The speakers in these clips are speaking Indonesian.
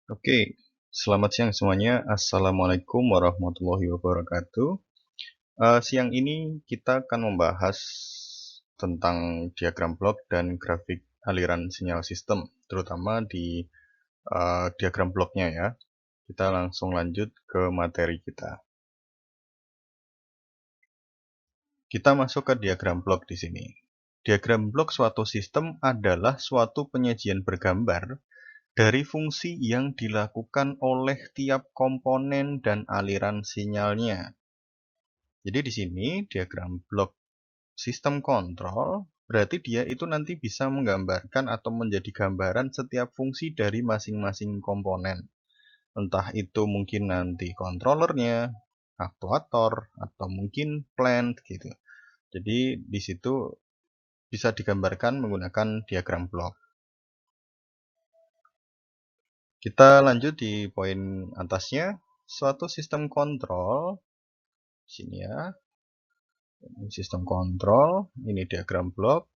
Oke, selamat siang semuanya. Assalamualaikum warahmatullahi wabarakatuh. Siang ini kita akan membahas tentang diagram blok dan grafik aliran sinyal sistem, terutama di diagram bloknya ya. Kita langsung lanjut ke materi kita. Kita masuk ke diagram blok di sini. Diagram blok suatu sistem adalah suatu penyajian bergambar dari fungsi yang dilakukan oleh tiap komponen dan aliran sinyalnya. Jadi di sini diagram blok sistem kontrol berarti dia itu nanti bisa menggambarkan atau menjadi gambaran setiap fungsi dari masing-masing komponen. Entah itu mungkin nanti controllernya, aktuator, atau mungkin plant gitu. Jadi di situ bisa digambarkan menggunakan diagram blok. Kita lanjut di poin atasnya. Suatu sistem kontrol, sini ya, ini sistem kontrol, ini diagram blok.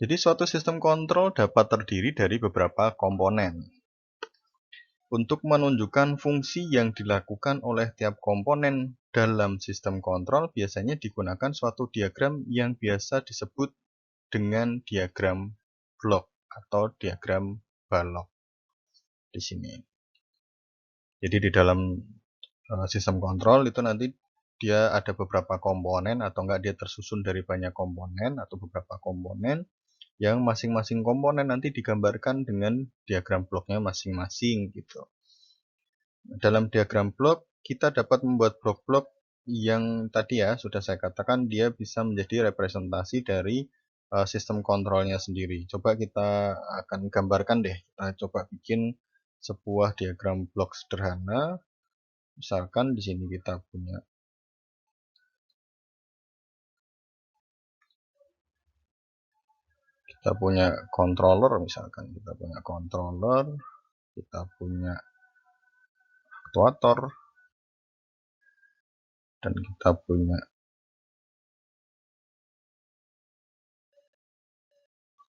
Jadi suatu sistem kontrol dapat terdiri dari beberapa komponen. Untuk menunjukkan fungsi yang dilakukan oleh tiap komponen dalam sistem kontrol biasanya digunakan suatu diagram yang biasa disebut dengan diagram blok atau diagram balok di sini. Jadi di dalam sistem kontrol itu nanti dia ada beberapa komponen atau enggak dia tersusun dari banyak komponen atau beberapa komponen yang masing-masing komponen nanti digambarkan dengan diagram bloknya masing-masing gitu. Dalam diagram blok kita dapat membuat blok-blok yang tadi ya sudah saya katakan dia bisa menjadi representasi dari sistem kontrolnya sendiri. Coba kita akan gambarkan deh, kita coba bikin sebuah diagram blok sederhana. Misalkan di sini kita punya controller, misalkan kita punya controller, kita punya aktuator, dan kita punya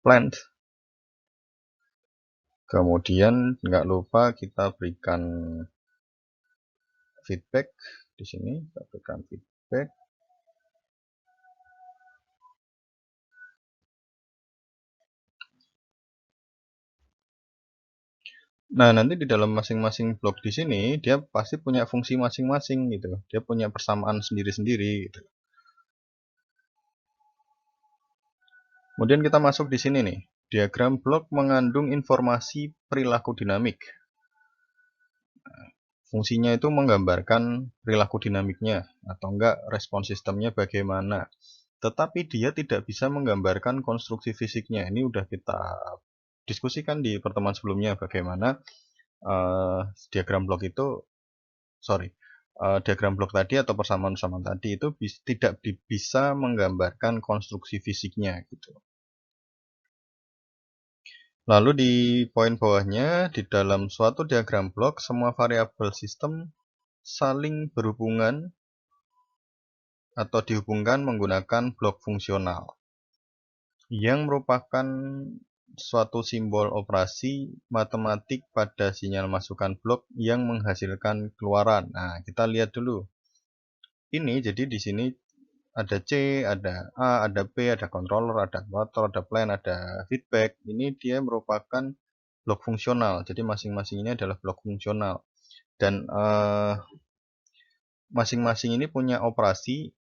plant. Kemudian nggak lupa kita berikan feedback di sini, kita berikan feedback. Nah, nanti di dalam masing-masing blok di sini dia pasti punya fungsi masing-masing gitu. Dia punya persamaan sendiri-sendiri gitu. Kemudian kita masuk di sini nih. Diagram blok mengandung informasi perilaku dinamik. Fungsinya itu menggambarkan perilaku dinamiknya atau enggak respon sistemnya bagaimana. Tetapi dia tidak bisa menggambarkan konstruksi fisiknya. Ini udah kita diskusikan di pertemuan sebelumnya bagaimana diagram blok itu diagram blok tadi atau persamaan-persamaan tadi itu tidak bisa menggambarkan konstruksi fisiknya gitu. Lalu di poin bawahnya, di dalam suatu diagram blok, semua variabel sistem saling berhubungan atau dihubungkan menggunakan blok fungsional yang merupakan suatu simbol operasi matematik pada sinyal masukan blok yang menghasilkan keluaran. Nah, kita lihat dulu. Ini jadi di sini ada C, ada A, ada B, ada controller, ada motor, ada plan, ada feedback. Ini dia merupakan blok fungsional. Jadi masing-masing ini adalah blok fungsional. Dan masing-masing ini punya operasi.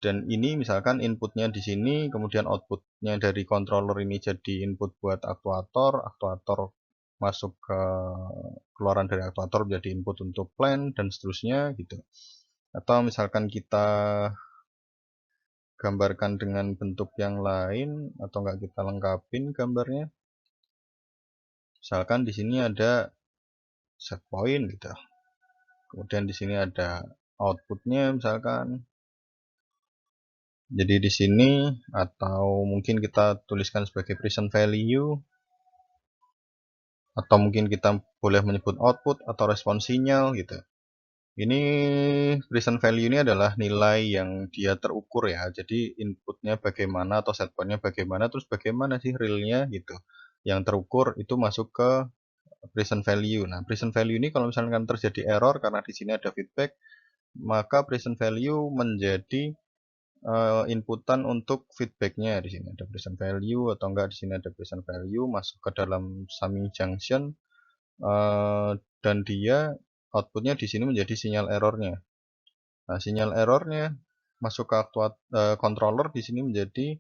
Dan ini misalkan inputnya di sini, kemudian outputnya dari controller ini jadi input buat aktuator, aktuator masuk ke keluaran dari aktuator menjadi input untuk plan dan seterusnya gitu. Atau misalkan kita gambarkan dengan bentuk yang lain atau enggak kita lengkapin gambarnya. Misalkan di sini ada set point gitu. Kemudian di sini ada outputnya misalkan. Jadi di sini atau mungkin kita tuliskan sebagai present value atau mungkin kita boleh menyebut output atau respon sinyal gitu. Ini present value ini adalah nilai yang dia terukur ya. Jadi inputnya bagaimana atau set pointnya bagaimana, terus bagaimana sih realnya gitu. Yang terukur itu masuk ke present value. Nah, present value ini kalau misalkan terjadi error karena di sini ada feedback, maka present value menjadi inputan untuk feedbacknya. Di sini ada present value atau enggak, di sini ada present value masuk ke dalam summing junction, dan dia outputnya di sini menjadi sinyal errornya. Nah, sinyal errornya masuk ke controller, di sini menjadi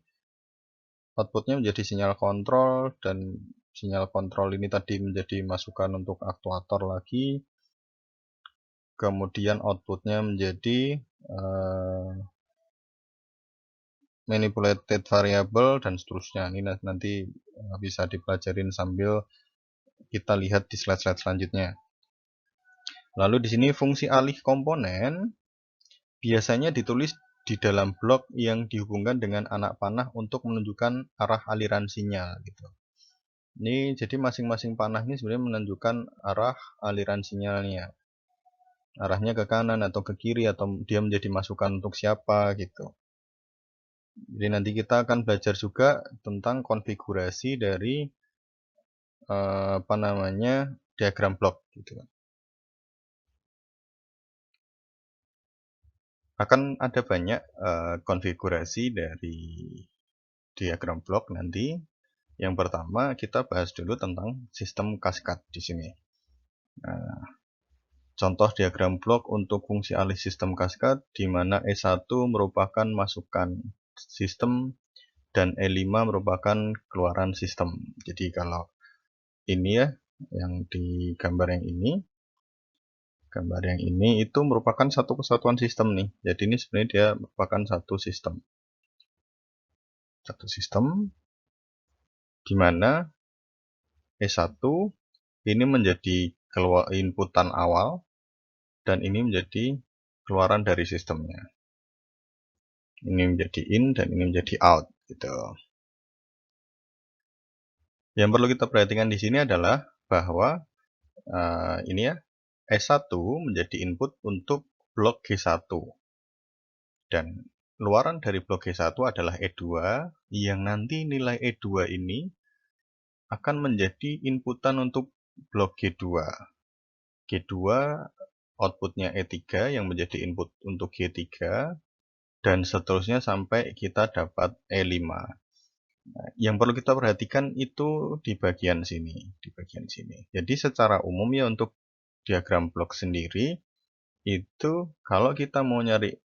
outputnya menjadi sinyal kontrol, dan sinyal kontrol ini tadi menjadi masukan untuk aktuator lagi, kemudian outputnya menjadi manipulated variable dan seterusnya. Ini nanti bisa dipelajarin sambil kita lihat di slide-slide selanjutnya. Lalu di sini fungsi alih komponen biasanya ditulis di dalam blok yang dihubungkan dengan anak panah untuk menunjukkan arah aliran sinyal gitu. Ini jadi masing-masing panah ini sebenarnya menunjukkan arah aliran sinyalnya. Arahnya ke kanan atau ke kiri, atau dia menjadi masukan untuk siapa gitu. Jadi nanti kita akan belajar juga tentang konfigurasi dari diagram blok gitu. Akan ada banyak konfigurasi dari diagram blok nanti. Yang pertama kita bahas dulu tentang sistem kaskad di sini. Nah, contoh diagram blok untuk fungsi alih sistem kaskad, di mana E1 merupakan masukan sistem dan E5 merupakan keluaran sistem. Jadi kalau ini ya, yang di gambar yang ini itu merupakan satu kesatuan sistem nih. Jadi ini sebenarnya dia merupakan satu sistem. Satu sistem di mana E1 ini menjadi inputan awal, dan ini menjadi keluaran dari sistemnya. Ini menjadi in dan ini menjadi out gitu. Yang perlu kita perhatikan di sini adalah bahwa ini ya, E1 menjadi input untuk blok G1, dan keluaran dari blok G1 adalah E2, yang nanti nilai E2 ini akan menjadi inputan untuk blok G2. G2 outputnya E3 yang menjadi input untuk G3, dan seterusnya sampai kita dapat E5. Nah, yang perlu kita perhatikan itu di bagian sini, Jadi secara umum ya, untuk diagram blok sendiri itu kalau kita mau nyari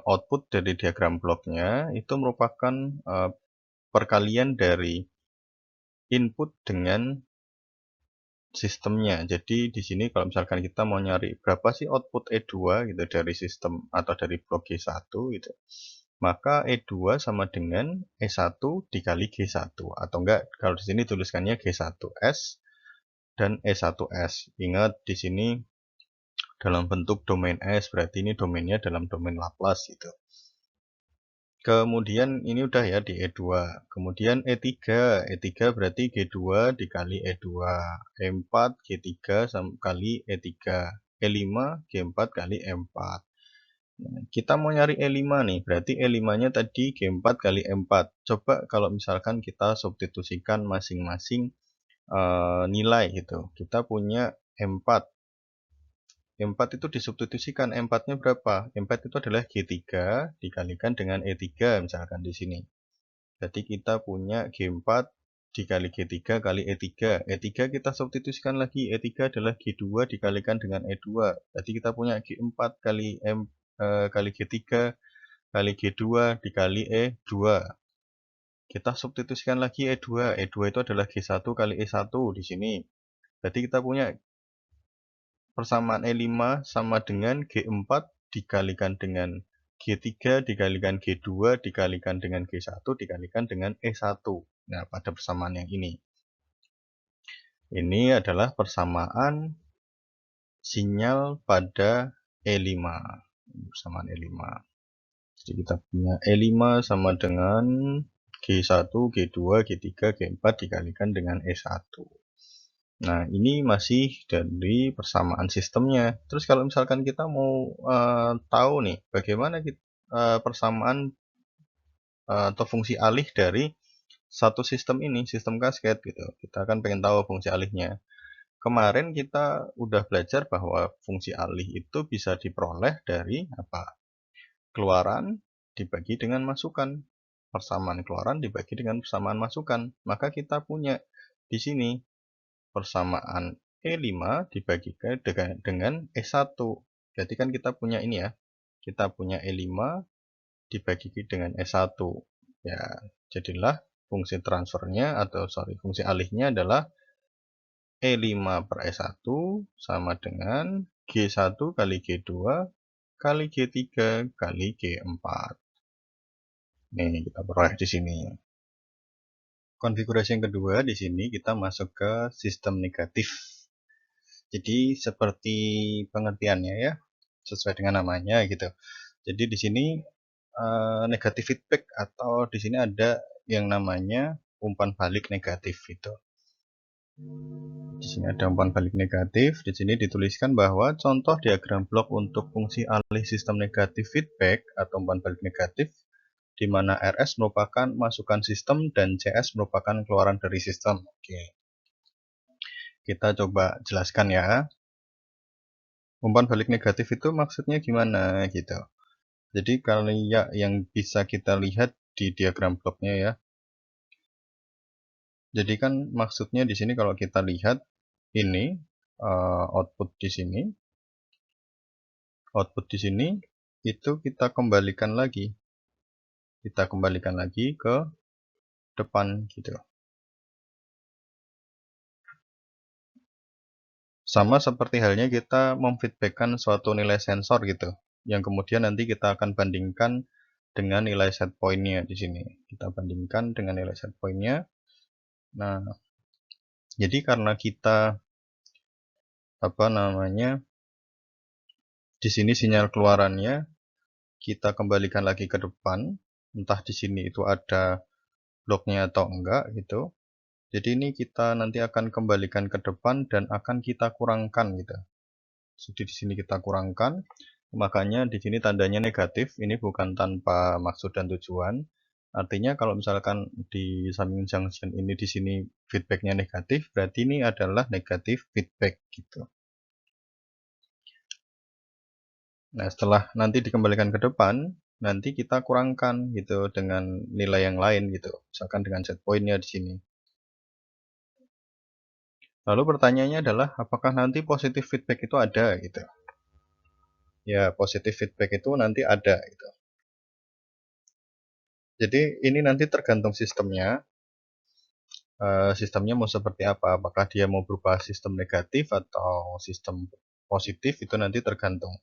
output dari diagram bloknya, itu merupakan perkalian dari input dengan sistemnya. Jadi di sini kalau misalkan kita mau nyari berapa sih output E2 gitu dari sistem atau dari blok G1 gitu, maka E2 sama dengan E1 dikali G1, atau enggak kalau di sini tuliskannya G1S dan E1S. Ingat di sini dalam bentuk domain S, berarti ini domainnya dalam domain Laplace gitu. Kemudian ini udah ya di E2. Kemudian E3 berarti G2 dikali E2, E4 G3 kali E3, E5 G4 kali E4. Nah, kita mau nyari E5 nih, berarti E5-nya tadi G4 kali E4. Coba kalau misalkan kita substitusikan masing-masing nilai gitu. Kita punya E4. E4 itu disubstitusikan, E4-nya berapa? E4 itu adalah G3 dikalikan dengan E3 misalkan di sini. Jadi kita punya G4 dikali G3 kali E3. E3 kita substitusikan lagi, E3 adalah G2 dikalikan dengan E2. Jadi kita punya G4 kali G3 kali G2 dikali E2. Kita substitusikan lagi E2. E2 itu adalah G1 kali E1 di sini. Jadi kita punya persamaan E5 sama dengan G4 dikalikan dengan G3 dikalikan G2 dikalikan dengan G1 dikalikan dengan E1. Nah, pada persamaan yang ini. Ini adalah persamaan sinyal pada E5. Persamaan E5. Jadi kita punya E5 sama dengan G1, G2, G3, G4 dikalikan dengan E1. Nah, ini masih dari persamaan sistemnya. Terus kalau misalkan kita mau tahu nih bagaimana persamaan atau fungsi alih dari satu sistem ini, sistem kasket gitu. Kita kan pengen tahu fungsi alihnya. kemarin kita udah belajar bahwa fungsi alih itu bisa diperoleh dari apa? Keluaran dibagi dengan masukan. Persamaan keluaran dibagi dengan persamaan masukan. Maka kita punya di sini persamaan E5 dibagi dengan E1. Jadi kan kita punya ini ya. Kita punya E5 dibagi dengan E1. Ya, jadilah fungsi transfernya atau fungsi alihnya adalah E5 per E1 sama dengan G1 kali G2 kali G3 kali G4. Nih, kita peroleh di sini. Konfigurasi yang kedua, di sini kita masuk ke sistem negatif. Jadi seperti pengertiannya ya, sesuai dengan namanya gitu. Jadi di sini negatif feedback atau di sini ada yang namanya umpan balik negatif itu. Di sini ada umpan balik negatif. Di sini dituliskan bahwa contoh diagram blok untuk fungsi alih sistem negatif feedback atau umpan balik negatif, di mana RS merupakan masukan sistem dan CS merupakan keluaran dari sistem. Oke. Kita coba jelaskan ya. Umpan balik negatif itu maksudnya gimana gitu. Jadi kalau ya yang bisa kita lihat di diagram bloknya ya. Jadi kan maksudnya di sini kalau kita lihat ini output di sini itu kita kembalikan lagi ke depan gitu. Sama seperti halnya kita memfeedbackkan suatu nilai sensor gitu, yang kemudian nanti kita akan bandingkan dengan nilai set point-nya di sini. Kita bandingkan dengan nilai set point-nya. Nah, jadi karena kita di sini sinyal keluarannya kita kembalikan lagi ke depan, entah di sini itu ada bloknya atau enggak gitu. Jadi ini kita nanti akan kembalikan ke depan dan akan kita kurangkan gitu. Jadi di sini kita kurangkan, makanya di sini tandanya negatif. Ini bukan tanpa maksud dan tujuan. Artinya kalau misalkan di summing junction ini di sini feedbacknya negatif, berarti ini adalah negatif feedback gitu. Nah, setelah nanti dikembalikan ke depan, nanti kita kurangkan gitu dengan nilai yang lain gitu. Misalkan dengan set point-nya di sini. Lalu pertanyaannya adalah apakah nanti positif feedback itu ada gitu. Ya, positif feedback itu nanti ada gitu. Jadi ini nanti tergantung sistemnya. Sistemnya mau seperti apa? Apakah dia mau berupa sistem negatif atau sistem positif itu nanti tergantung.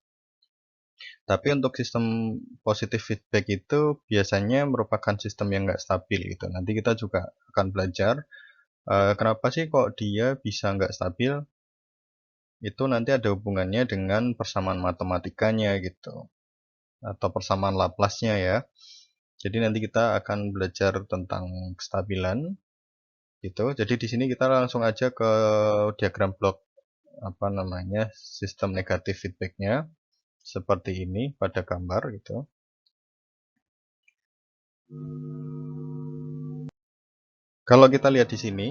Tapi untuk sistem positif feedback itu biasanya merupakan sistem yang nggak stabil gitu. Nanti kita juga akan belajar kenapa sih kok dia bisa nggak stabil. Itu nanti ada hubungannya dengan persamaan matematikanya gitu. Atau persamaan Laplace-nya ya. Jadi nanti kita akan belajar tentang kestabilan gitu. Jadi di sini kita langsung aja ke diagram blok sistem negatif feedbacknya seperti ini pada gambar gitu. Kalau kita lihat di sini,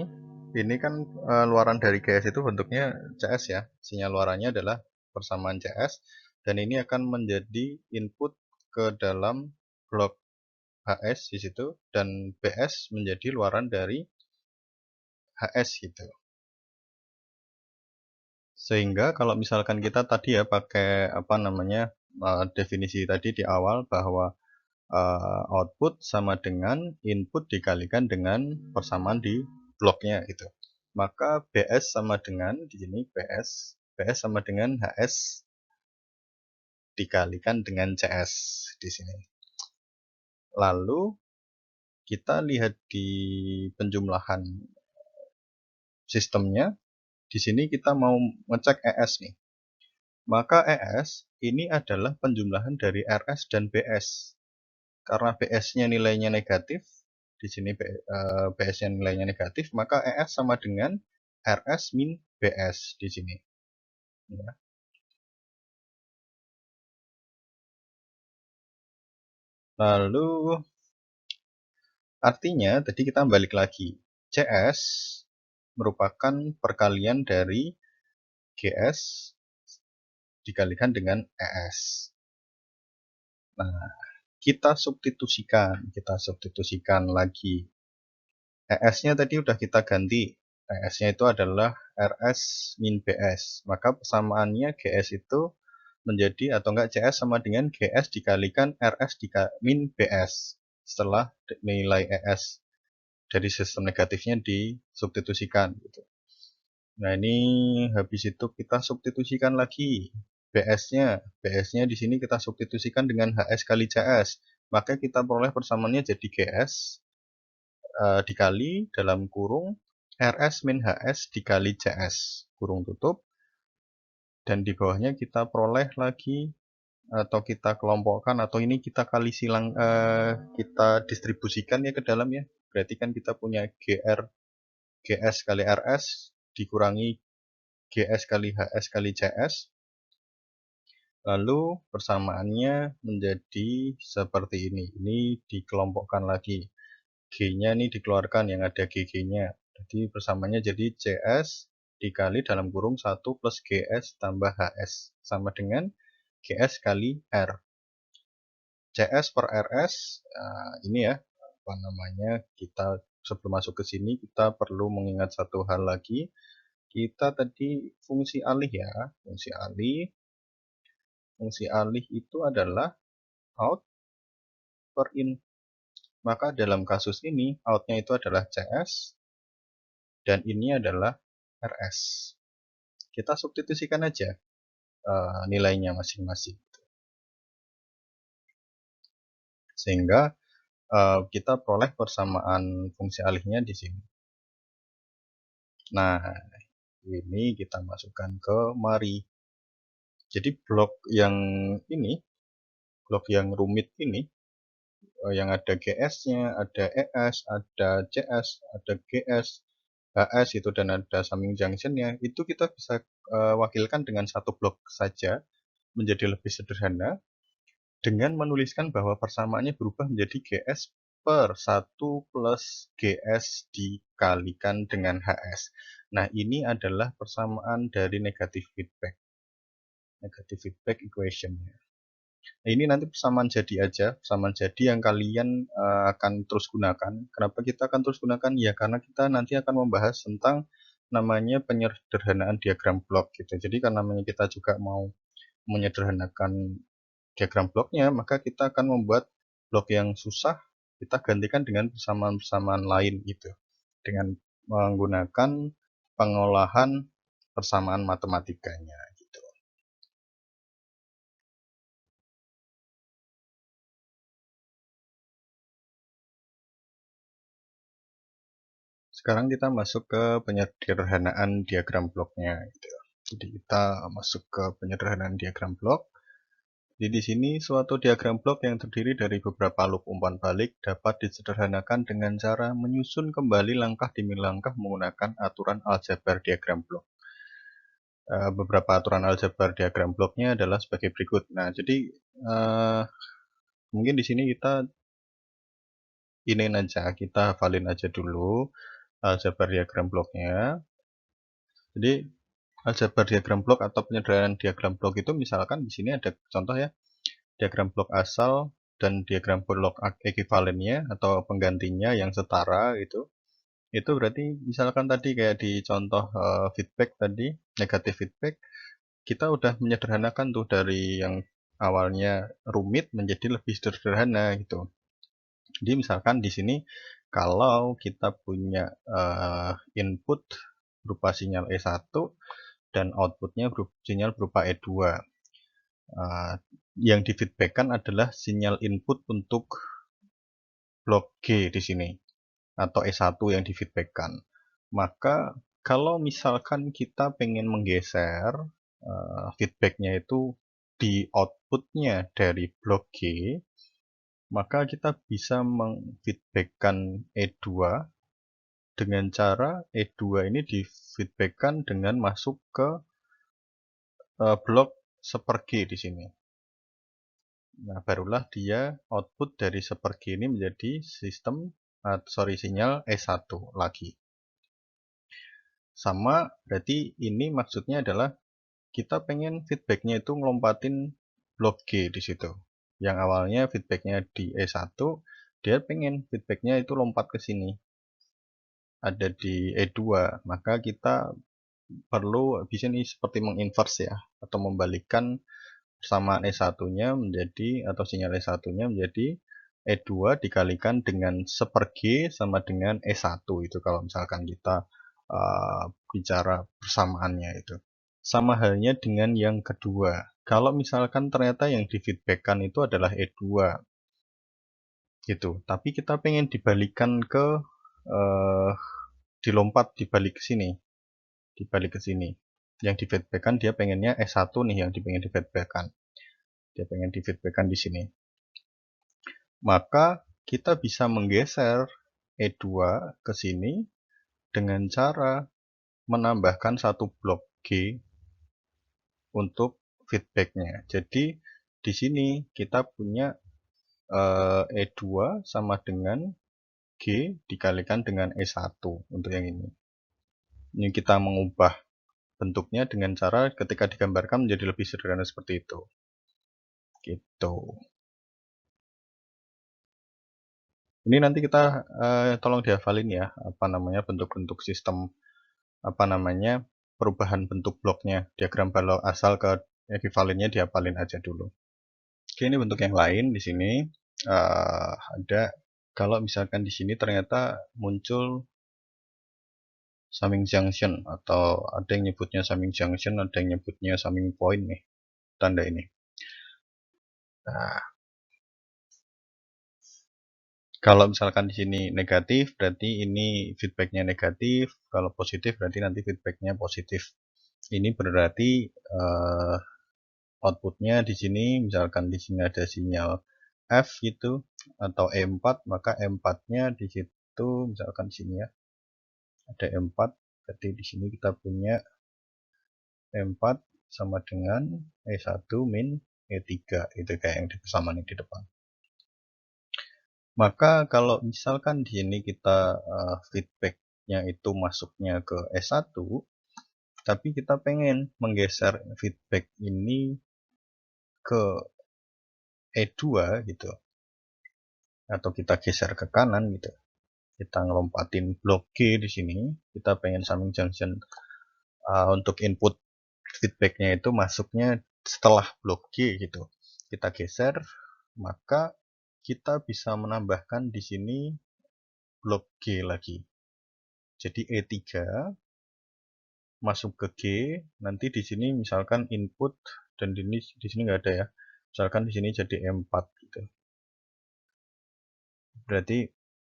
ini kan luaran dari GS itu bentuknya CS ya. Sinyal luarannya adalah persamaan CS dan ini akan menjadi input ke dalam blok HS di situ dan BS menjadi luaran dari HS gitu. Sehingga kalau misalkan kita tadi ya pakai definisi tadi di awal bahwa output sama dengan input dikalikan dengan persamaan di bloknya gitu. Maka BS sama dengan di sini BS sama dengan HS dikalikan dengan CS di sini. Lalu kita lihat di penjumlahan sistemnya. Di sini kita mau ngecek ES nih. Maka ES ini adalah penjumlahan dari RS dan BS. Karena BS-nya nilainya negatif, di sini BS-nya nilainya negatif, maka ES sama dengan RS min BS di sini. Ya. Lalu artinya tadi kita balik lagi CS merupakan perkalian dari GS dikalikan dengan ES. Nah, kita substitusikan lagi. ES-nya tadi udah kita ganti. ES-nya itu adalah RS min BS. Maka persamaannya GS itu menjadi atau enggak CS sama dengan GS dikalikan RS min BS. Setelah nilai ES dari sistem negatifnya disubstitusikan gitu. Nah, ini habis itu kita substitusikan lagi BS-nya di sini kita substitusikan dengan HS kali CS. Maka kita peroleh persamaannya jadi GS dikali dalam kurung RS min HS dikali CS kurung tutup, dan di bawahnya kita peroleh lagi atau kita kelompokkan atau ini kita kali silang kita distribusikan ya ke dalam ya. Berarti kan kita punya GS kali RS dikurangi GS kali HS kali CS, lalu persamaannya menjadi seperti ini. Ini dikelompokkan lagi, G-nya ini dikeluarkan yang ada GG-nya. Jadi persamaannya jadi CS dikali dalam kurung 1 plus GS tambah HS sama dengan GS kali R. CS per RS, ini ya, apa namanya, kita sebelum masuk ke sini kita perlu mengingat satu hal lagi. Kita tadi fungsi alih ya, fungsi alih itu adalah out per in. Maka dalam kasus ini outnya itu adalah CS dan ini adalah RS. Kita substitusikan aja nilainya masing-masing, sehingga kita peroleh persamaan fungsi alihnya di sini. Nah, ini kita masukkan ke mari. Jadi blok yang rumit ini, yang ada GS-nya, ada ES, ada CS, ada GS, HS itu, dan ada summing junction-nya, itu kita bisa wakilkan dengan satu blok saja menjadi lebih sederhana dengan menuliskan bahwa persamaannya berubah menjadi GS per 1 plus GS dikalikan dengan HS. Nah, ini adalah persamaan dari negative feedback equation. Nah, ini nanti persamaan jadi aja, persamaan jadi yang kalian akan terus gunakan. Kenapa kita akan terus gunakan? Ya karena kita nanti akan membahas tentang namanya penyederhanaan diagram blok gitu. Jadi karena namanya kita juga mau menyederhanakan diagram bloknya, maka kita akan membuat blok yang susah kita gantikan dengan persamaan-persamaan lain gitu, dengan menggunakan pengolahan persamaan matematikanya gitu. Sekarang kita masuk ke penyederhanaan diagram bloknya gitu. Jadi kita masuk ke penyederhanaan diagram blok. Jadi di sini suatu diagram blok yang terdiri dari beberapa loop umpan balik dapat disederhanakan dengan cara menyusun kembali langkah demi langkah menggunakan aturan aljabar diagram blok. Beberapa aturan aljabar diagram bloknya adalah sebagai berikut. Nah, jadi mungkin di sini kita hafalin aja dulu aljabar diagram bloknya. Jadi aljabar diagram blok atau penyederhanaan diagram blok itu misalkan di sini ada contoh ya, diagram blok asal dan diagram blok ekivalennya atau penggantinya yang setara gitu. Itu berarti misalkan tadi kayak di contoh feedback tadi, negatif feedback, kita udah menyederhanakan tuh dari yang awalnya rumit menjadi lebih sederhana gitu. Jadi misalkan di sini kalau kita punya input berupa sinyal E1 dan outputnya sinyal berupa E2. Yang di-feedbackkan adalah sinyal input untuk blok G di sini, atau E1 yang di-feedbackkan. Maka kalau misalkan kita pengen menggeser feedbacknya itu di outputnya dari blok G, maka kita bisa mengfeedbackkan E2 dengan cara E2 ini di-feedbackkan dengan masuk ke blok sepergi di sini. Nah, barulah dia output dari sepergi ini menjadi sinyal E1 lagi. Sama, berarti ini maksudnya adalah kita pengen feedbacknya itu ngelompatin blok G di situ. Yang awalnya feedbacknya di E1, dia pengen feedbacknya itu lompat ke sini. Ada di E2, maka kita perlu di sini seperti menginverse ya, atau membalikkan persamaan E1-nya menjadi, atau sinyal E1-nya menjadi E2 dikalikan dengan 1/G sama dengan E1 itu kalau misalkan kita bicara persamaannya itu. Sama halnya dengan yang kedua. Kalau misalkan ternyata yang di feedbackkan itu adalah E2 gitu, tapi kita pengen dibalikan ke dilompat dibalik ke sini, dibalik ke sini. Yang di feedbackkan dia pengennya S1 nih yang pengen di feedbackkan. Dia pengen di feedbackkan di sini. Maka kita bisa menggeser E2 ke sini dengan cara menambahkan satu blok G untuk feedbacknya. Jadi di sini kita punya E2 sama dengan G dikalikan dengan E1 untuk yang ini. Ini kita mengubah bentuknya dengan cara ketika digambarkan menjadi lebih sederhana seperti itu. Gitu. Ini nanti kita tolong dihafalin ya, apa namanya bentuk-bentuk sistem, apa namanya perubahan bentuk bloknya, diagram balok asal ke ekivalennya dihafalin aja dulu. Oke, ini bentuk yang lain di sini ada kalau misalkan di sini ternyata muncul summing junction, atau ada yang nyebutnya summing junction, ada yang nyebutnya summing point nih, tanda ini. Nah, kalau misalkan di sini negatif, berarti ini feedbacknya negatif. Kalau positif, berarti nanti feedbacknya positif. Ini berarti outputnya di sini, misalkan di sini ada sinyal F gitu, atau E4, maka E4-nya di situ, misalkan di sini ya, ada E4, berarti di sini kita punya E4 sama dengan E1 min E3, itu kayak yang di persamaan di depan. Maka kalau misalkan di sini kita feedbacknya itu masuknya ke S1, tapi kita pengen menggeser feedback ini ke E2 gitu, atau kita geser ke kanan gitu, kita ngelompatin blok G di sini, kita pengen summing junction untuk input feedbacknya itu masuknya setelah blok G gitu, kita geser, maka kita bisa menambahkan di sini blok G lagi. Jadi E3 masuk ke G, nanti di sini misalkan input, dan di sini nggak ada ya. Misalkan di sini jadi E4 gitu. Berarti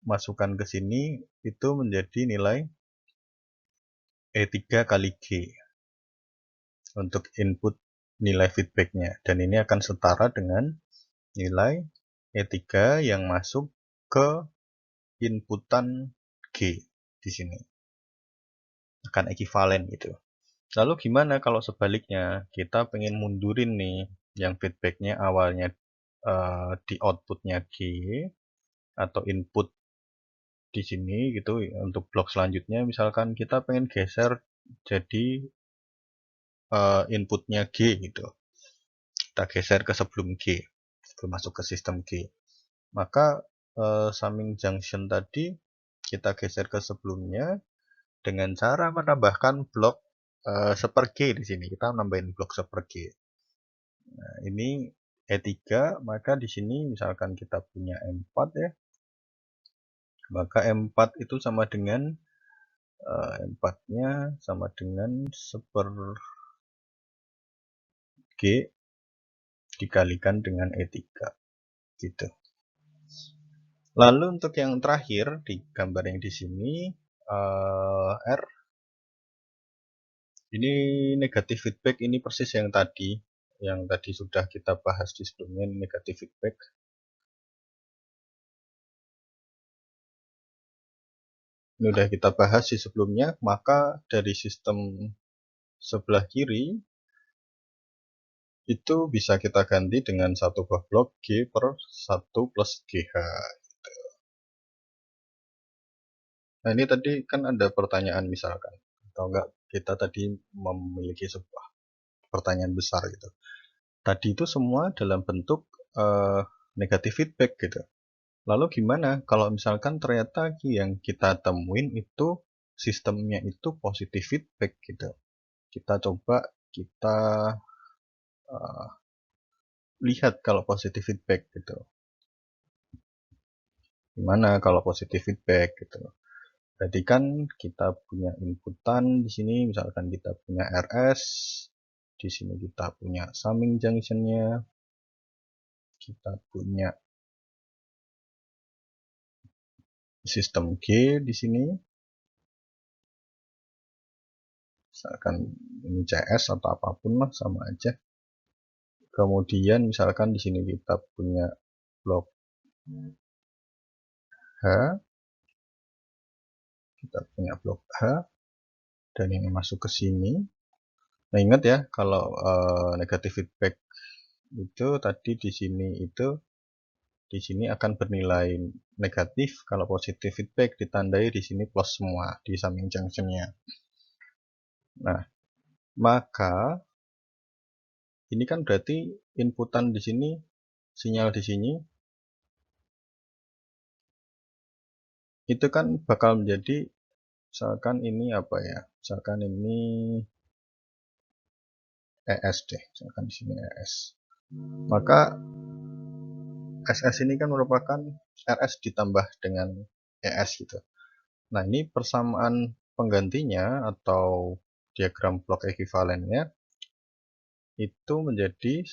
masukkan ke sini itu menjadi nilai E3 kali G untuk input nilai feedbacknya, dan ini akan setara dengan nilai E3 yang masuk ke inputan G di sini. Akan ekivalen gitu. Lalu gimana kalau sebaliknya, kita pengen mundurin nih yang feedbacknya awalnya di outputnya G atau input di sini gitu, untuk blok selanjutnya misalkan kita pengen geser jadi inputnya G gitu, kita geser ke sebelum G, sebelum masuk ke sistem G, maka summing junction tadi kita geser ke sebelumnya dengan cara menambahkan blok 1/G di sini. Kita nambahin blok 1/G. Nah, ini E3, maka di sini misalkan kita punya M4 ya, maka M4 itu sama dengan M4-nya sama dengan 1/G dikalikan dengan E3 gitu. Lalu untuk yang terakhir di gambar yang di sini R, ini negatif feedback, ini persis yang tadi sudah kita bahas di sebelumnya, negatif feedback. Ini udah kita bahas di sebelumnya, maka dari sistem sebelah kiri itu bisa kita ganti dengan satu buah blok G per 1 plus GH. Nah, ini tadi kan ada pertanyaan misalkan, atau enggak kita tadi memiliki sebuah pertanyaan besar gitu. Tadi itu semua dalam bentuk negatif feedback gitu. Lalu gimana kalau misalkan ternyata yang kita temuin itu sistemnya itu positif feedback gitu. Kita coba kita lihat kalau positif feedback gitu. Gimana kalau positif feedback gitu. Berarti kan kita punya inputan di sini, misalkan kita punya RS, di sini kita punya summing junction-nya, kita punya sistem G di sini, misalkan ini CS atau apapun lah sama aja. Kemudian misalkan di sini kita punya blok H, kita punya blok H, dan ini masuk ke sini. Nah ingat ya kalau negatif feedback itu tadi di sini itu di sini akan bernilai negatif, kalau positif feedback ditandai di sini plus semua di summing junction-nya. Nah, maka ini kan berarti inputan di sini, sinyal di sini itu kan bakal menjadi misalkan ini apa ya? Misalkan ini ES deh, misalkan di sini ES. Maka SS ini kan merupakan RS ditambah dengan ES gitu. Nah, ini persamaan penggantinya atau diagram blok ekuivalennya itu menjadi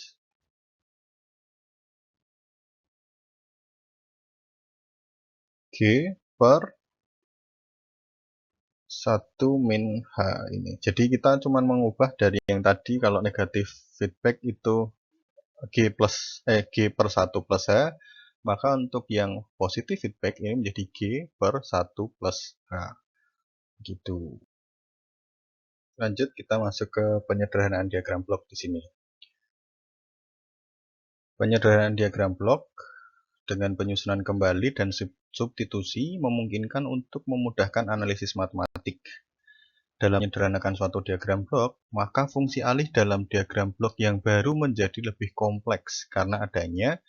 G per 1 min H ini. Jadi kita cuma mengubah dari yang tadi kalau negatif feedback itu G per 1 plus H, maka untuk yang positif feedback ini menjadi G per 1 plus H. Gitu. Lanjut kita masuk ke penyederhanaan diagram blok di sini. Penyederhanaan diagram blok dengan penyusunan kembali dan substitusi memungkinkan untuk memudahkan analisis matematik. Dalam menyederhanakan suatu diagram blok, maka fungsi alih dalam diagram blok yang baru menjadi lebih kompleks karena adanya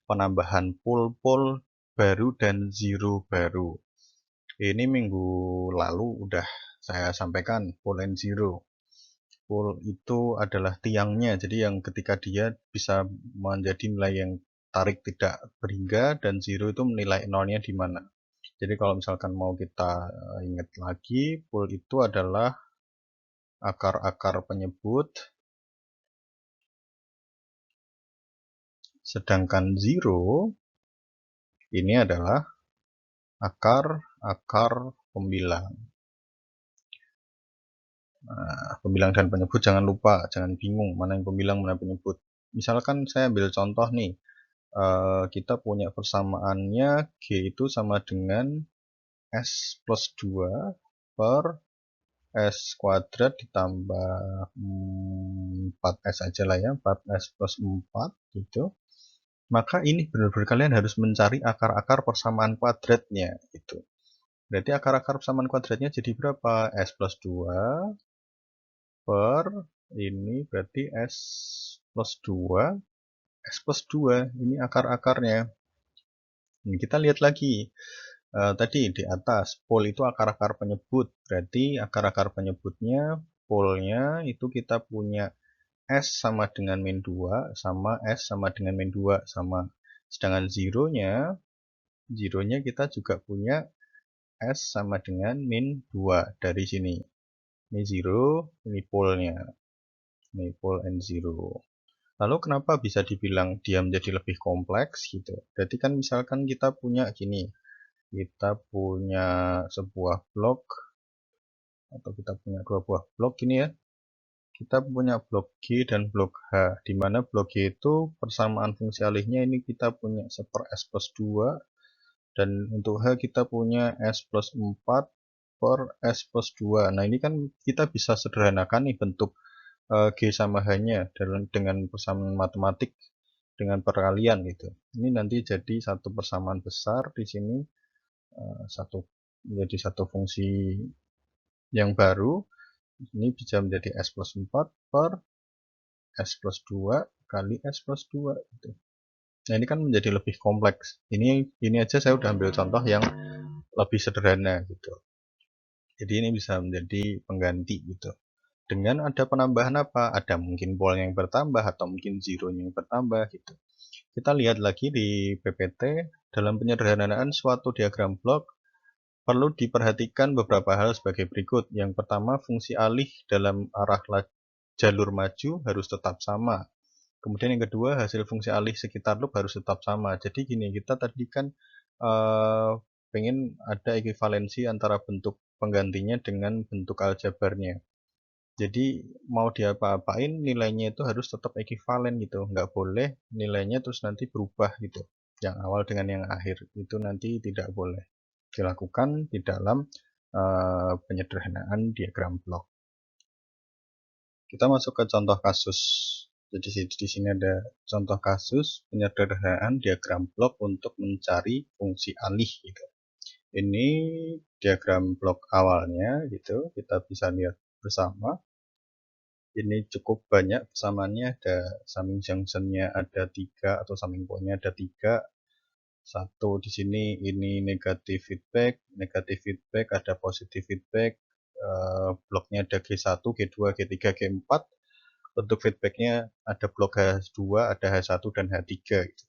penambahan pol-pol baru dan zero baru. Ini minggu lalu udah saya sampaikan pol and zero. Pol itu adalah tiangnya, jadi yang ketika dia bisa menjadi nilai yang tarik tidak berhingga, dan zero itu menilai nolnya di mana. Jadi kalau misalkan mau kita ingat lagi, pol itu adalah akar-akar penyebut, sedangkan zero ini adalah akar-akar pembilang. Nah, pembilang dan penyebut jangan lupa, jangan bingung mana yang pembilang mana yang penyebut. Misalkan saya ambil contoh nih, kita punya persamaannya G itu sama dengan S plus 2 per S kuadrat ditambah 4S aja lah ya, 4S plus 4 gitu. Maka ini benar-benar kalian harus mencari akar-akar persamaan kuadratnya gitu. Berarti akar-akar persamaan kuadratnya jadi berapa? S plus 2 per ini berarti S plus 2, S plus 2, ini akar-akarnya. Ini kita lihat lagi. Tadi di atas, pol itu akar-akar penyebut. Berarti akar-akar penyebutnya, polnya itu kita punya S sama dengan min 2, sama S sama dengan min 2, sama. Sedangkan zeronya kita juga punya S sama dengan min 2 dari sini. Ini zero, ini polnya. Ini pol and zero. Lalu kenapa bisa dibilang dia menjadi lebih kompleks gitu? Berarti kan misalkan kita punya gini, kita punya sebuah blok atau kita punya dua buah blok gini ya. Kita punya blok G dan blok H, di mana blok G itu persamaan fungsi alihnya ini kita punya 1 S plus 2, dan untuk H kita punya S plus 4 per S plus 2. Nah ini kan kita bisa sederhanakan nih bentuk G sama H-nya dengan persamaan matematik dengan perkalian gitu. Ini nanti jadi satu persamaan besar di sini, menjadi satu fungsi yang baru, Ini bisa menjadi S plus 4 per S plus 2 kali S plus 2 gitu. Nah ini kan menjadi lebih kompleks. Ini aja saya udah ambil contoh yang lebih sederhana gitu. Jadi ini bisa menjadi pengganti gitu. Dengan ada penambahan apa? Ada mungkin ball yang bertambah atau mungkin zero yang bertambah gitu. Kita lihat lagi di PPT, dalam penyederhanaan suatu diagram blok perlu diperhatikan beberapa hal sebagai berikut. Yang pertama, fungsi alih dalam arah jalur maju harus tetap sama. Kemudian yang kedua, hasil fungsi alih sekitar loop harus tetap sama. Jadi gini, kita tadi kan pengen ada ekivalensi antara bentuk penggantinya dengan bentuk aljabarnya. Jadi mau diapa-apain nilainya itu harus tetap ekivalen gitu, nggak boleh nilainya terus nanti berubah gitu. Yang awal dengan yang akhir itu nanti tidak boleh dilakukan di dalam penyederhanaan diagram blok. Kita masuk ke contoh kasus. Jadi di sini ada contoh kasus penyederhanaan diagram blok untuk mencari fungsi alih gitu. Ini diagram blok awalnya gitu, kita bisa lihat bersama. Ini cukup banyak persamaannya, ada summing junctionnya ada 3 atau summing pointnya ada 3. Satu di sini ini negatif feedback, ada positif feedback, bloknya ada G1, G2, G3, G4. Bentuk feedbacknya ada blok H2, ada H1 dan H3 gitu.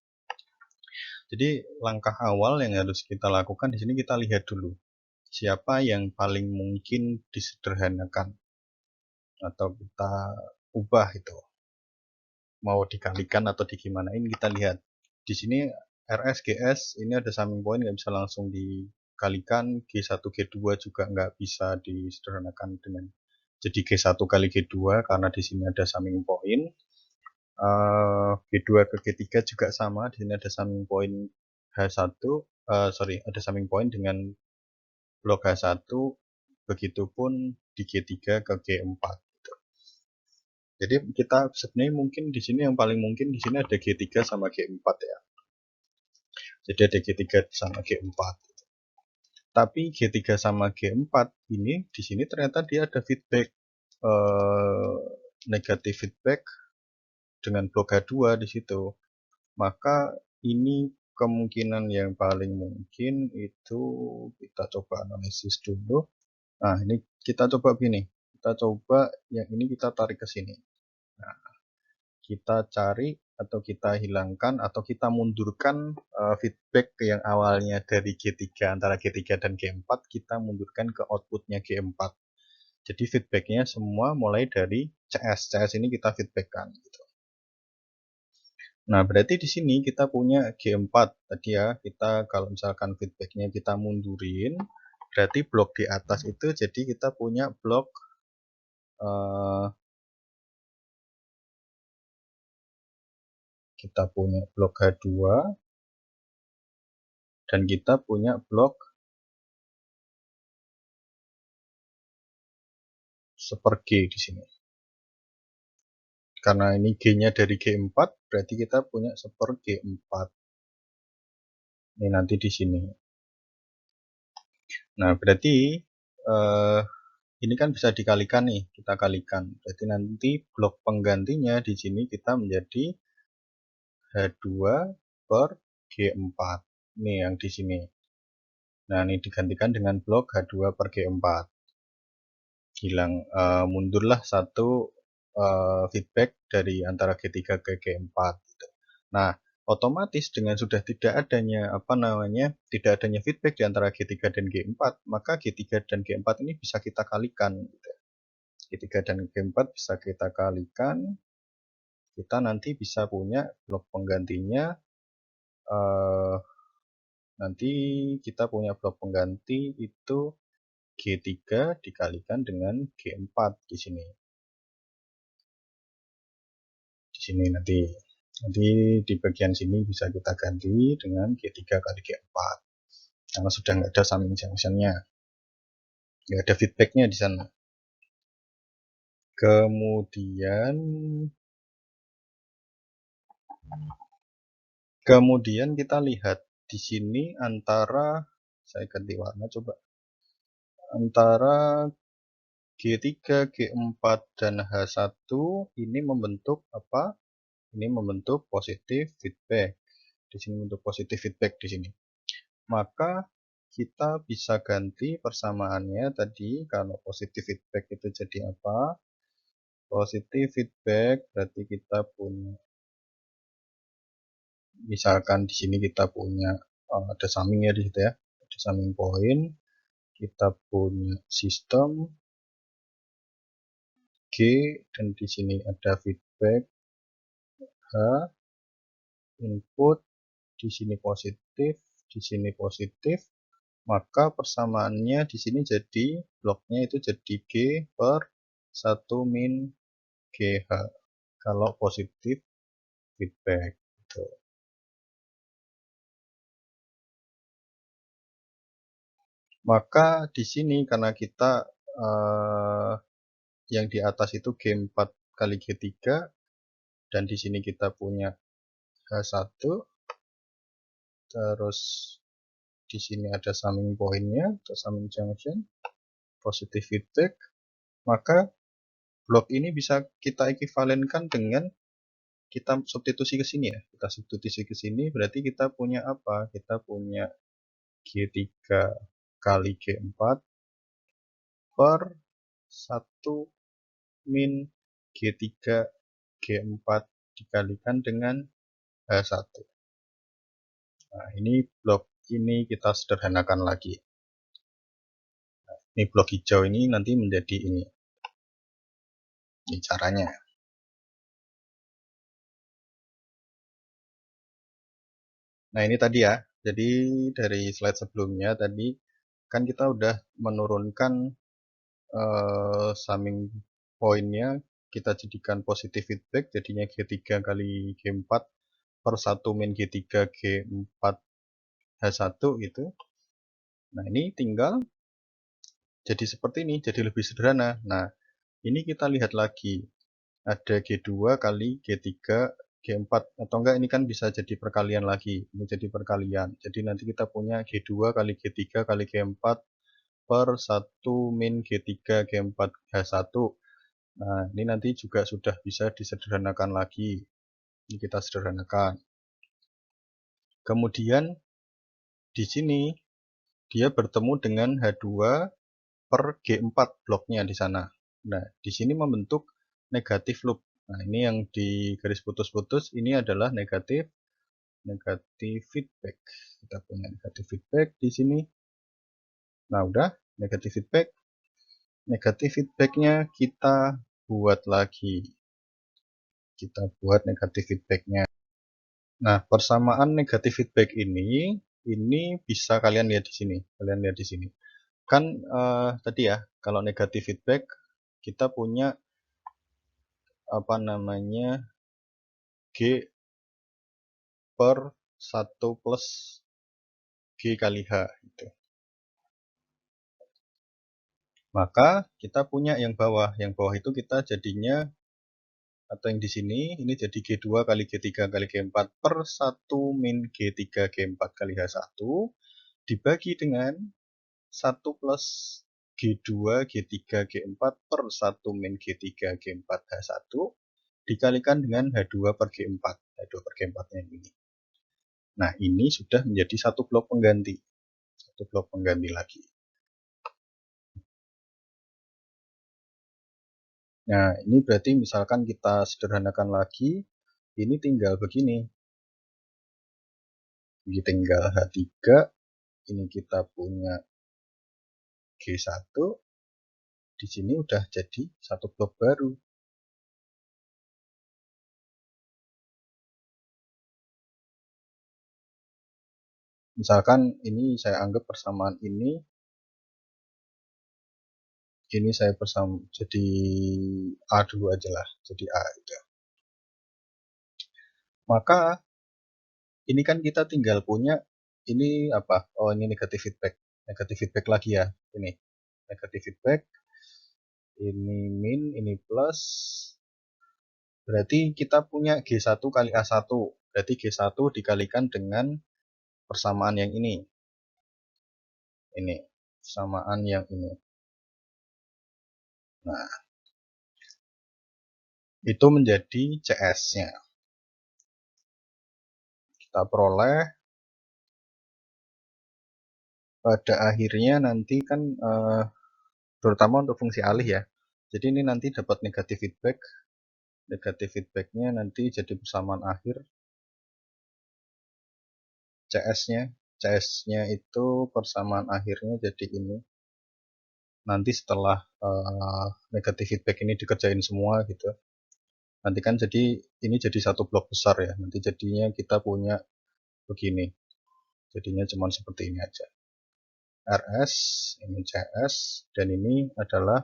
Jadi langkah awal yang harus kita lakukan di sini kita lihat dulu siapa yang paling mungkin disederhanakan atau kita ubah itu. Mau dikalikan atau digimanain kita lihat. Di sini RS GS ini ada summing point nggak bisa langsung dikalikan, G1 G2 juga nggak bisa disederhanakan dengan jadi G1 kali G2 karena di sini ada summing point. G2 ke G3 juga sama, di sini ada summing point H1, ada summing point dengan blok H1, begitupun di G3 ke G4. Jadi kita sebenarnya mungkin di sini yang paling mungkin di sini ada G3 sama G4 ya. Jadi ada G3 sama G4. Tapi G3 sama G4 ini di sini ternyata dia ada feedback negatif feedback dengan blok H2 di situ. Maka ini kemungkinan yang paling mungkin itu kita coba analisis dulu. Nah, ini kita coba begini. Kita coba yang ini kita tarik ke sini. Nah, kita cari atau kita hilangkan atau kita mundurkan feedback yang awalnya dari G3 antara G3 dan G4 kita mundurkan ke outputnya G4. Jadi feedbacknya semua mulai dari CS ini kita feedbackkan gitu. Nah berarti di sini kita punya G4 tadi ya, kita kalau misalkan feedbacknya kita mundurin berarti blok di atas itu jadi kita punya blok H2 dan kita punya blok seper G di sini. Karena ini G-nya dari G4, berarti kita punya seper G4. Ini nanti di sini. Nah, berarti ini kan bisa dikalikan nih, kita kalikan. Berarti nanti blok penggantinya di sini kita menjadi H2 per G4. Ini yang di sini. Nah, ini digantikan dengan blok H2 per G4. Hilang, mundurlah satu feedback dari antara G3 ke G4 gitu. Nah, otomatis dengan sudah tidak adanya tidak adanya feedback di antara G3 dan G4, maka G3 dan G4 ini bisa kita kalikan gitu. G3 dan G4 bisa kita kalikan, kita nanti bisa punya blok penggantinya nanti kita punya blok pengganti itu G3 dikalikan dengan G4 di sini. Nanti di bagian sini bisa kita ganti dengan G3 kali G4 karena sudah nggak ada summing junctionnya, nggak ada feedbacknya di sana. Kemudian kita lihat di sini antara, saya ganti warna coba, antara G3, G4, dan H1 ini membentuk apa? Ini membentuk positif feedback. Di sini membentuk positif feedback di sini. Maka kita bisa ganti persamaannya tadi. Kalau positif feedback itu jadi apa? Positif feedback berarti kita punya, misalkan di sini kita punya ada summing ya di situ ya, ada summing point. Kita punya sistem G dan di sini ada feedback H, input di sini positif, di sini positif, maka persamaannya di sini jadi bloknya itu jadi G per 1 min GH kalau positif feedback gitu. Maka di sini karena kita yang di atas itu G4 kali G3 dan di sini kita punya H1, terus di sini ada summing pointnya atau summing junction, positive feedback, maka blok ini bisa kita ekivalenkan dengan kita substitusi ke sini ya. Kita substitusi ke sini berarti kita punya apa? Kita punya G3 kali G4 per 1 min G3 G4 dikalikan dengan H1. Nah, ini blok ini kita sederhanakan lagi. Nah, ini blok hijau ini nanti menjadi ini. Ini caranya. Nah, ini tadi ya. Jadi dari slide sebelumnya tadi kan kita udah menurunkan summing pointnya, kita jadikan positive feedback, jadinya G3 kali G4 per 1 min G3 G4 H1 gitu. Nah, ini tinggal jadi seperti ini, jadi lebih sederhana. Nah, ini kita lihat lagi. Ada G2 kali G3 G4 atau enggak ini kan bisa jadi perkalian lagi. Ini jadi perkalian. Jadi nanti kita punya G2 kali G3 kali G4 per 1 min G3 G4 H1. Nah, ini nanti juga sudah bisa disederhanakan lagi. Ini kita sederhanakan. Kemudian di sini dia bertemu dengan H2 per G4 bloknya di sana. Nah, di sini membentuk negatif loop. Nah, ini yang di garis putus-putus ini adalah negatif feedback. Kita punya negatif feedback di sini. Nah, udah negatif feedback. Negatif feedbacknya kita buat lagi. Kita buat negatif feedbacknya. Nah, persamaan negatif feedback ini bisa kalian lihat di sini. Kalian lihat di sini. Kan tadi ya, kalau negatif feedback kita punya apa namanya G per 1 plus G kali H gitu. Maka kita punya yang bawah. Yang bawah itu kita jadinya atau yang di sini ini jadi G2 kali G3 kali G4 per 1 min G3 G4 kali H1 dibagi dengan 1 plus G2 G3 G4 per 1 min G3 G4 H1 dikalikan dengan H2 per G4. H2 per G4 nya ini. Nah, ini sudah menjadi satu blok pengganti. Satu blok pengganti lagi. Nah, ini berarti misalkan kita sederhanakan lagi, ini tinggal begini. Ini tinggal H3, ini kita punya G1, di sini udah jadi satu blok baru. Misalkan ini saya anggap persamaan ini saya jadi A dulu aja lah, jadi A gitu. Maka ini kan kita tinggal punya ini apa? Oh, ini negatif feedback lagi ya. Ini negatif feedback, ini min, ini plus. Berarti kita punya G1 kali A1. Berarti G1 dikalikan dengan persamaan yang ini. Ini persamaan yang ini. Nah, itu menjadi CS-nya. Kita peroleh pada akhirnya nanti kan terutama untuk fungsi alih ya. Jadi ini nanti dapat negatif feedback. Negatif feedbacknya nanti jadi persamaan akhir CS-nya. CS-nya itu persamaan akhirnya jadi ini. Nanti setelah negatif feedback ini dikerjain semua gitu. Nanti kan jadi ini jadi satu blok besar ya. Nanti jadinya kita punya begini. Jadinya cuma seperti ini aja. RS, ini CS, dan ini adalah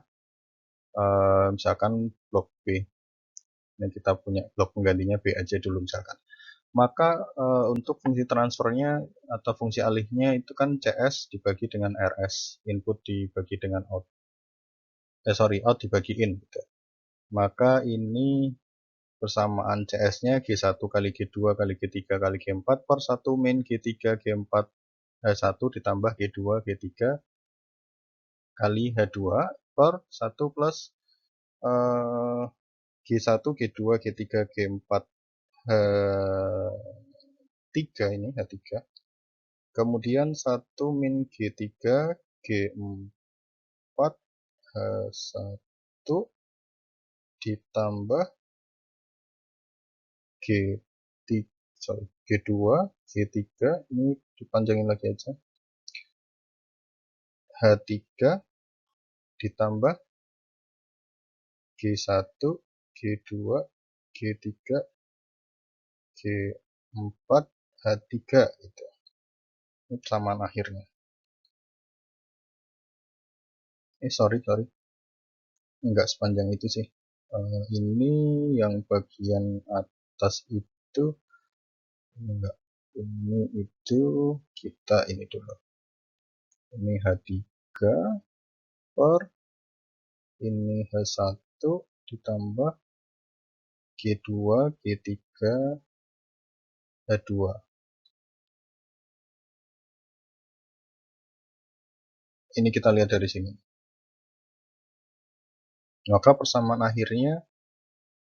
misalkan blok B. Ini kita punya blok penggantinya B aja dulu misalkan. Maka untuk fungsi transfernya atau fungsi alihnya itu kan CS dibagi dengan RS, input dibagi dengan out. Out dibagi in gitu. Maka ini persamaan CS-nya G1 kali G2 kali G3 kali G4 per 1 min G3 G4 H1 ditambah G2 G3 kali H2 per 1 plus G1 G2 G3 G4 H3 ini H3 kemudian 1 min G3 G4 H1 ditambah G2 G3 ini dipanjangin lagi aja H3 ditambah G1 G2 G3 G4 H3 itu. Ini persamaan akhirnya. Sorry. Enggak sepanjang itu sih. Ini yang bagian atas itu enggak. Ini itu kita ini dulu. Ini H3 per ini H1 ditambah G2 G3 H2. Ini kita lihat dari sini. Maka persamaan akhirnya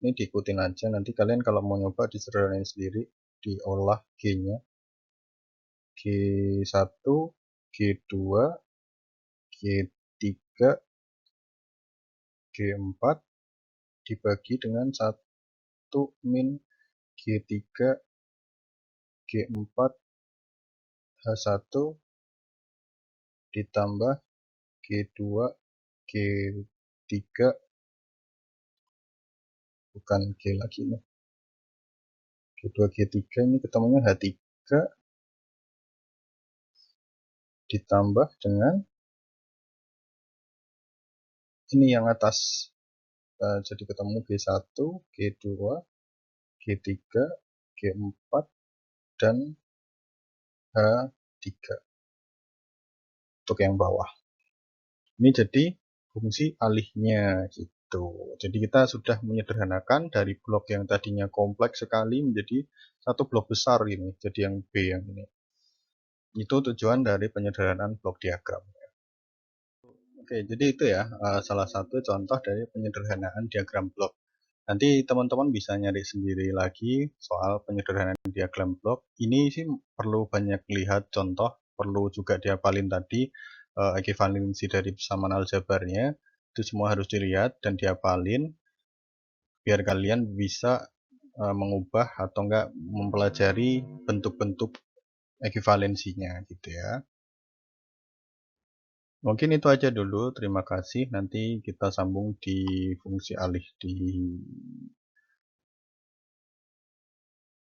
ini diikutin aja. Nanti kalian kalau mau nyoba disederhanain sendiri, diolah G-nya. G1, G2, G3, G4 dibagi dengan 1 min G3, G4, H1 ditambah G2, G3 bukan G lagi nih. G2, G3 ini ketemunya H3 ditambah dengan ini yang atas. Jadi ketemu G1, G2, G3, G4 dan H3 untuk yang bawah. Ini jadi fungsi alihnya gitu. Jadi kita sudah menyederhanakan dari blok yang tadinya kompleks sekali menjadi satu blok besar ini. Jadi yang B yang ini. Itu tujuan dari penyederhanaan blok diagram. Oke, jadi itu ya salah satu contoh dari penyederhanaan diagram blok. Nanti teman-teman bisa nyari sendiri lagi soal penyederhanaan diagram blok. Ini sih perlu banyak lihat contoh, perlu juga dihafalin tadi ekivalensi dari persamaan aljabarnya. Itu semua harus dilihat dan dihafalin biar kalian bisa mengubah atau enggak mempelajari bentuk-bentuk ekivalensinya gitu ya. Mungkin itu aja dulu, terima kasih. Nanti kita sambung di fungsi alih di